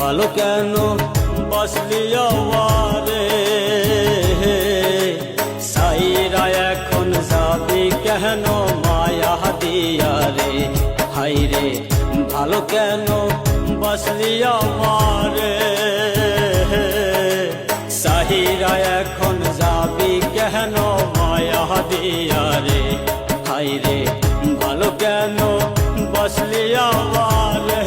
ভালো কেন বাসলি আমারে সাইরা এখন যাবি কেন মায়া দিয়া রে হাই রে ভালো কেন বাসলি আমারে সাহিরা এখন যাবি কেন মায়া দিয়া রে হাই রে ভালো কেন বাসলি আমারে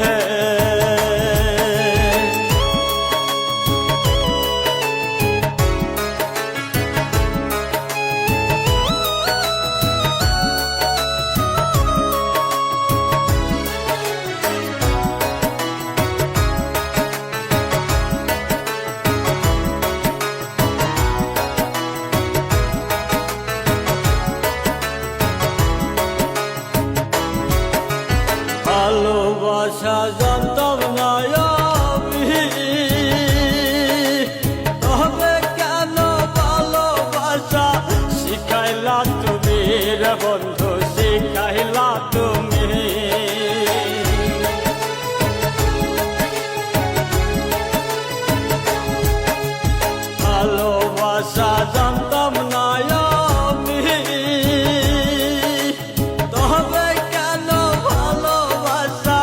ভালোবাসা জানতাম না আমি তবে কেন ভালোবাসা শিখাইলা তুমি রে বন্ধু শিখাইলা তুমি ভালোবাসা জানতাম না আমি তবে কেন ভালোবাসা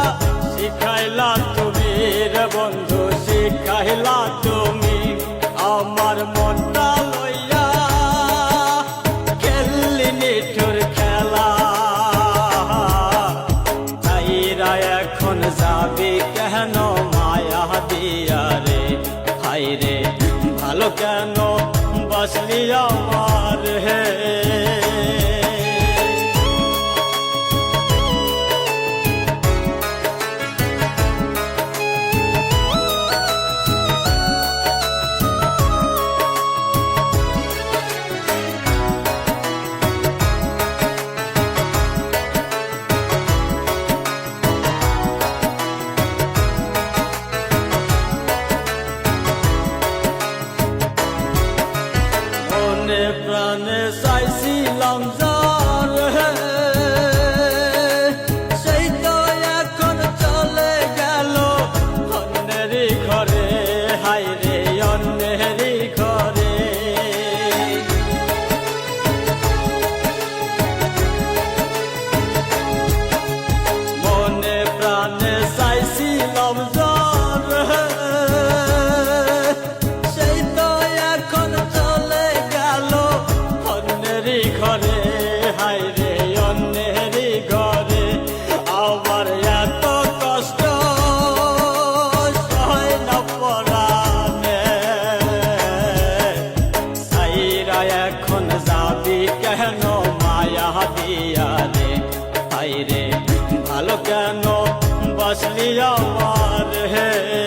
শিখাইলা তুমি রে বন্ধু শিখাইলা তুমি আমার মনটা লইয়া খেললি নিঠুর খেলা তাইরা এখন যাবি কেন মায়া দিয়া রে হাই রে ভালো কেন বাসলি আমার হে মনে প্রাণে চাইছিলাম যার সেই তো এখন চলে গেল অন্যেরই ঘরে হাই রে অন্যেরই ঘরে মনে প্রাণে চাইছিলাম যার সেই তো এখন চলে গেল অন্যেরই ঘরে হাই রে অন্যেরই ঘরে আমার এত কষ্ট সয় না পরাণে সাইরা এখন যাবি কেন মায়া দিয়া রে হাই রে ভালো কেন বাসলি আমার হে